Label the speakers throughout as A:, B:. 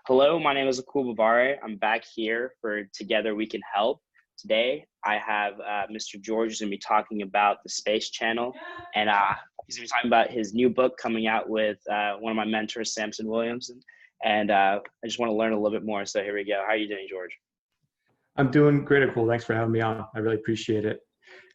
A: Hello, my name is Akul Babare. I'm back here for Together We Can Help. Today, I have Mr. George who's going to be talking about the Space Channel, and he's going to be talking about his new book coming out with one of my mentors, Samson Williams, and I just want to learn a little bit more. So here we go. How are you doing, George?
B: I'm doing great, Akul. Thanks for having me on. I really appreciate it.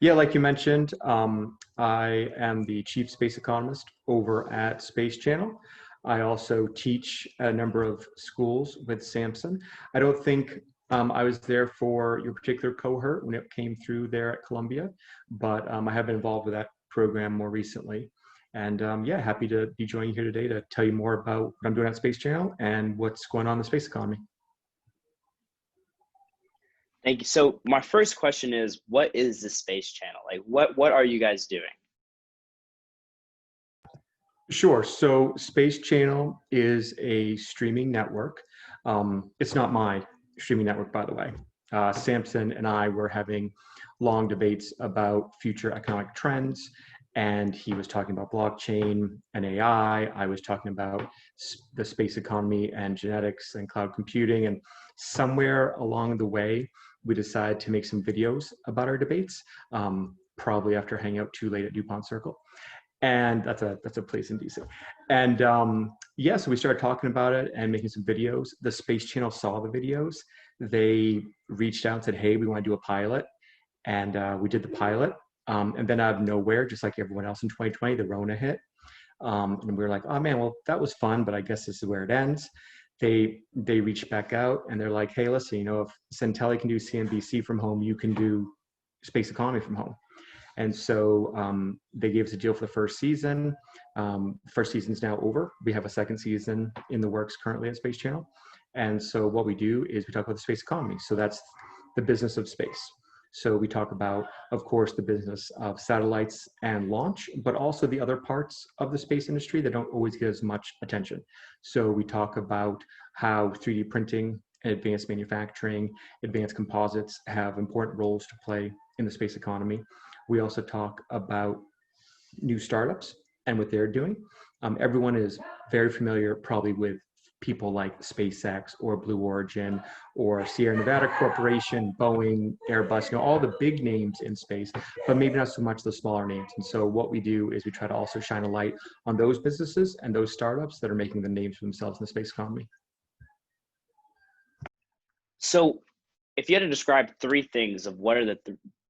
B: Yeah, like you mentioned, I am the chief space economist over at Space Channel. I also teach a number of schools with Samson. I don't think I was there for your particular cohort when it came through there at Columbia, but I have been involved with that program more recently. And yeah, happy to be joining you here today to tell you more about what I'm doing at Space Channel and what's going on in the space economy.
A: Thank you. So my first question is, what is the Space Channel? Like, what are you guys doing?
B: Sure. So Space Channel is a streaming network. It's not my streaming network, by the way. Samson and I were having long debates about future economic trends, and he was talking about blockchain and AI. I was talking about the space economy and genetics and cloud computing. And somewhere along the way, we decided to make some videos about our debates, probably after hanging out too late at DuPont Circle. And that's a place in DC. And yeah, so we started talking about it and making some videos. The Space Channel saw the videos. They reached out and said, hey, we want to do a pilot. And we did the pilot. And then out of nowhere, just like everyone else in 2020, the Rona hit. And we were like, oh man, well, that was fun, but I guess this is where it ends. They reached back out and they're like, hey, listen, you know, if Centelli can do CNBC from home, you can do space economy from home. And so they gave us a deal for the first season. First season's now over. We have a second season in the works currently at Space Channel. And so what we do is we talk about the space economy. So that's the business of space. So we talk about, of course, the business of satellites and launch, but also the other parts of the space industry that don't always get as much attention. So we talk about how 3D printing and advanced manufacturing, advanced composites have important roles to play in the space economy. We also talk about new startups and what they're doing. Everyone is very familiar probably with people like SpaceX or Blue Origin or Sierra Nevada Corporation, Boeing, Airbus, you know, all the big names in space, but maybe not so much the smaller names. And so what we do is we try to also shine a light on those businesses and those startups that are making the names for themselves in the space economy.
A: So if you had to describe three things of what are the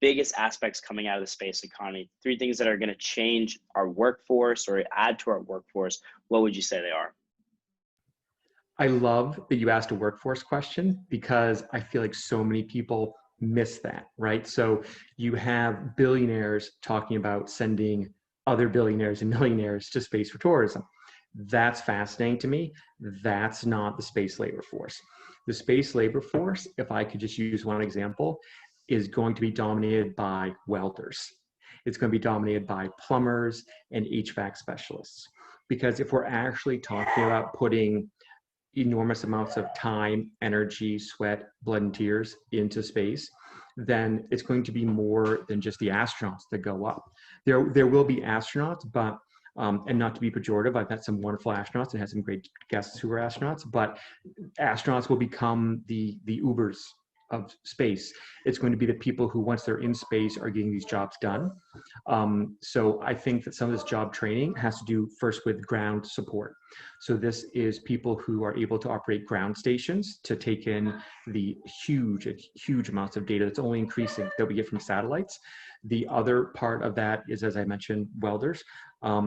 A: biggest aspects coming out of the space economy, three things that are going to change our workforce or add to our workforce, what would you say they are?
B: I love that you asked a workforce question because I feel like so many people miss that, right? So you have billionaires talking about sending other billionaires and millionaires to space for tourism. That's fascinating to me. That's not the space labor force. The space labor force, if I could just use one example, is going to be dominated by welders. It's going to be dominated by plumbers and HVAC specialists. Because if we're actually talking about putting enormous amounts of time, energy, sweat, blood, and tears into space, then it's going to be more than just the astronauts that go up. There will be astronauts, but and not to be pejorative, I've met some wonderful astronauts and had some great guests who were astronauts, but astronauts will become the Ubers of space. It's going to be the people who, once they're in space, are getting these jobs done. So I think that some of this job training has to do first with ground support. So this is people who are able to operate ground stations to take in the huge amounts of data that's only increasing that we get from satellites. The other part of that is, as I mentioned, welders. I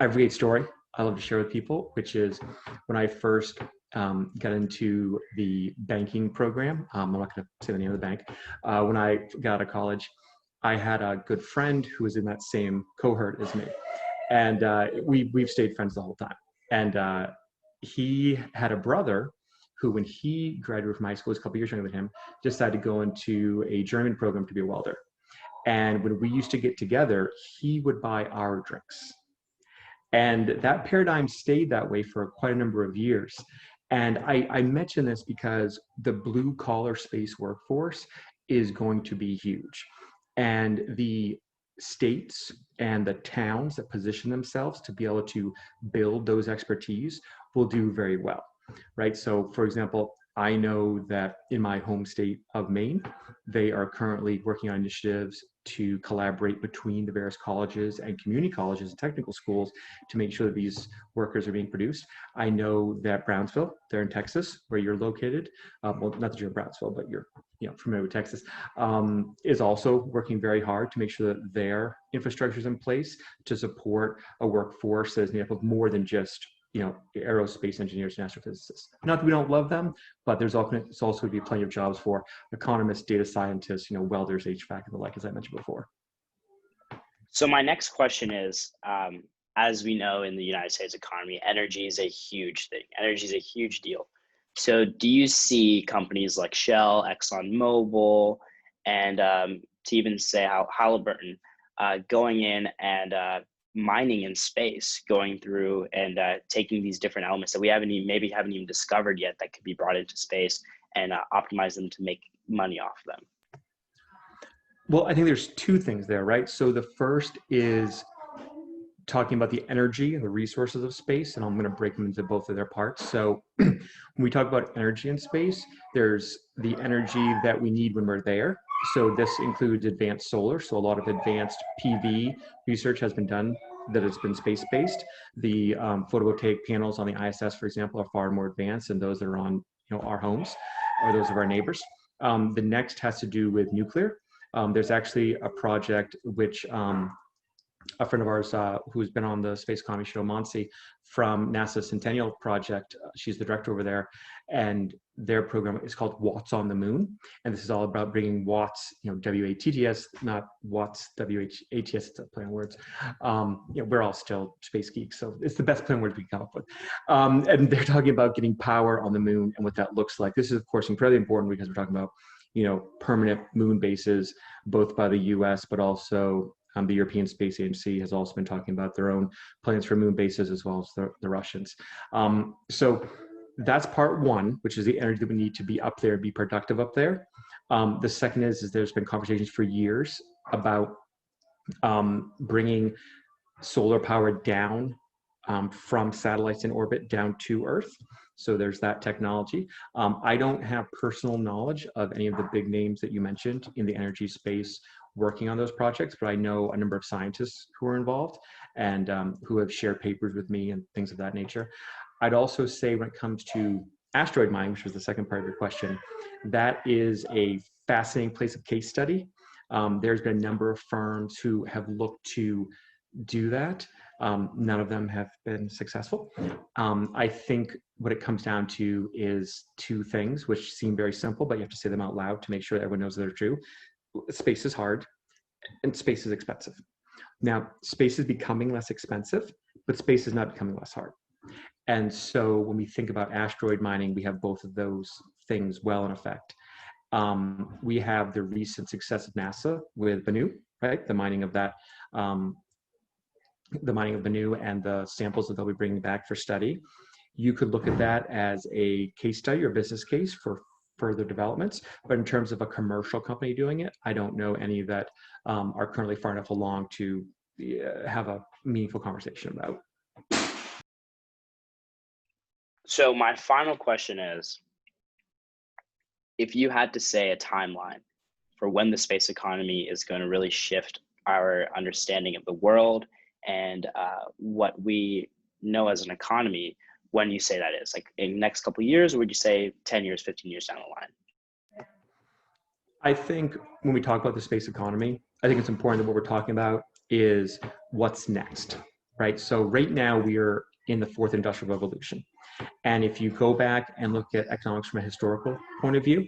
B: have a great story I love to share with people, which is when I first got into the banking program. I'm not going to say the name of the bank. When I got out of college, I had a good friend who was in that same cohort as me. And we've stayed friends the whole time. And he had a brother who, when he graduated from high school, was a couple years younger than him, decided to go into a German program to be a welder. And when we used to get together, he would buy our drinks. And that paradigm stayed that way for quite a number of years. And I mention this because the blue collar space workforce is going to be huge. And the states and the towns that position themselves to be able to build those expertise will do very well. right? So for example, I know that in my home state of Maine, they are currently working on initiatives to collaborate between the various colleges and community colleges and technical schools to make sure that these workers are being produced. I know that Brownsville, they're in Texas, where you're located. Well, not that you're in Brownsville, but you're familiar with Texas, is also working very hard to make sure that their infrastructure is in place to support a workforce that is made up of more than just aerospace engineers and astrophysicists. Not that we don't love them, but there's also going to be plenty of jobs for economists, data scientists, welders, HVAC, and the like, as I mentioned before.
A: So my next question is, as we know in the United States economy, energy is a huge thing. Energy is a huge deal. So do you see companies like Shell, ExxonMobil, and to even say how Halliburton going in and mining in space, going through and taking these different elements that we haven't even discovered yet that could be brought into space and optimize them to make money off them?
B: Well, I think there's two things there, right? So the first is talking about the energy and the resources of space, and I'm going to break them into both of their parts. So when we talk about energy in space, there's the energy that we need when we're there. So this includes advanced solar. So a lot of advanced PV research has been done that has been space-based. The photovoltaic panels on the ISS, for example, are far more advanced than those that are on our homes or those of our neighbors. The next has to do with nuclear. There's actually a project which a friend of ours who's been on the Space Economy show, Monsi, from NASA Centennial Project, she's the director over there, and their program is called Watts on the Moon. And this is all about bringing watts, W-A-T-T-S, not watts, W-H-A-T-S, it's a play on words. We're all still space geeks, so it's the best play on words we can come up with. And they're talking about getting power on the moon and what that looks like. This is, of course, incredibly important because we're talking about permanent moon bases, both by the US, but also the European Space Agency has also been talking about their own plans for moon bases, as well as the Russians. So that's part one, which is the energy that we need to be up there, be productive up there. The second is there's been conversations for years about bringing solar power down from satellites in orbit down to Earth. So there's that technology. I don't have personal knowledge of any of the big names that you mentioned in the energy space working on those projects, but I know a number of scientists who are involved and who have shared papers with me and things of that nature. I'd also say when it comes to asteroid mining, which was the second part of your question, that is a fascinating place of case study. There's been a number of firms who have looked to do that. None of them have been successful. I think what it comes down to is two things, which seem very simple, but you have to say them out loud to make sure that everyone knows they're true. Space is hard and space is expensive. Now, space is becoming less expensive, but space is not becoming less hard. And so when we think about asteroid mining, we have both of those things well in effect. We have the recent success of NASA with Bennu, right? The mining of that, the mining of Bennu and the samples that they'll be bringing back for study. You could look at that as a case study or business case for further developments, but in terms of a commercial company doing it, I don't know any that are currently far enough along to have a meaningful conversation about.
A: So my final question is, if you had to say a timeline for when the space economy is going to really shift our understanding of the world and what we know as an economy, when you say that is, like in the next couple of years, or would you say 10 years, 15 years down the line?
B: I think when we talk about the space economy, I think it's important that what we're talking about is what's next, right? So right now we are in the fourth industrial revolution. And if you go back and look at economics from a historical point of view,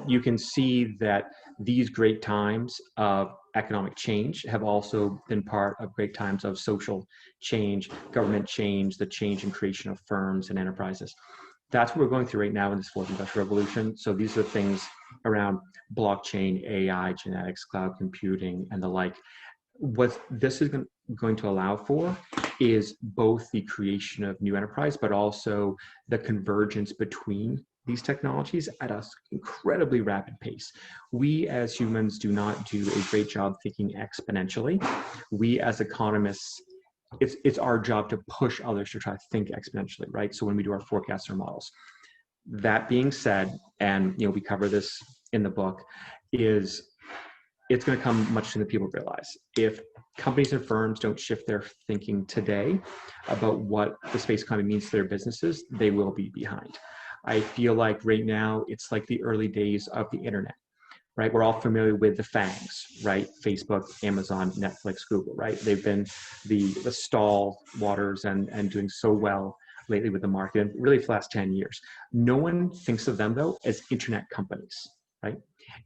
B: you can see that these great times of economic change have also been part of great times of social change, government change, the change and creation of firms and enterprises. That's what we're going through right now in this fourth industrial revolution. So these are things around blockchain, AI, genetics, cloud computing, and the like. What this is going to allow for is both the creation of new enterprise, but also the convergence between these technologies at an incredibly rapid pace. We as humans do not do a great job thinking exponentially. We as economists it's our job to push others to try to think exponentially, right? So when we do our forecasts or models. That being said, and we cover this in the book, is it's going to come much sooner than people realize. If companies and firms don't shift their thinking today about what the space economy means to their businesses, they will be behind. I feel like right now it's like the early days of the internet, right? We're all familiar with the FANGs, right? Facebook, Amazon, Netflix, Google, right? They've been the stall waters and doing so well lately with the market, and really for the last 10 years. No one thinks of them though as internet companies, right?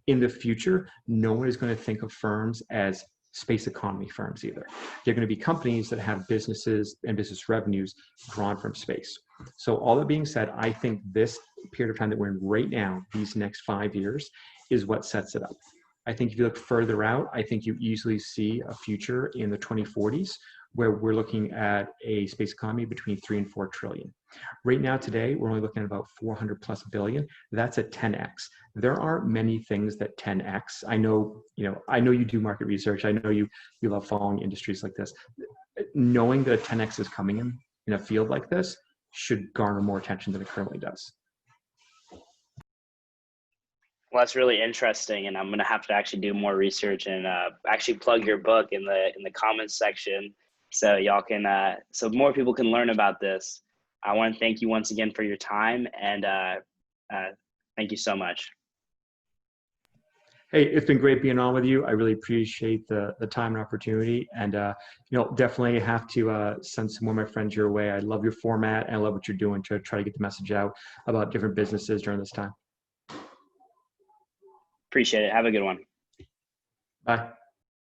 B: In the future, no one is going to think of firms as space economy firms either. They're going to be companies that have businesses and business revenues drawn from space. So all that being said, I think this period of time that we're in right now, these next 5 years, is what sets it up. I think if you look further out, I think you easily see a future in the 2040s where we're looking at a space economy between 3 and 4 trillion. Right now, today, we're only looking at about 400 plus billion. That's a 10x. There aren't many things that 10x. I know you do market research. I know you love following industries like this. Knowing that 10x is coming in a field like this should garner more attention than it currently does.
A: Well, that's really interesting, and I'm gonna have to actually do more research and actually plug your book in the comments section, so y'all can so more people can learn about this. I want to thank you once again for your time, and thank you so much.
B: Hey, it's been great being on with you. I really appreciate the time and opportunity, and definitely have to send some more of my friends your way. I love your format, and I love what you're doing to try to get the message out about different businesses during this time.
A: Appreciate it. Have a good one.
B: Bye.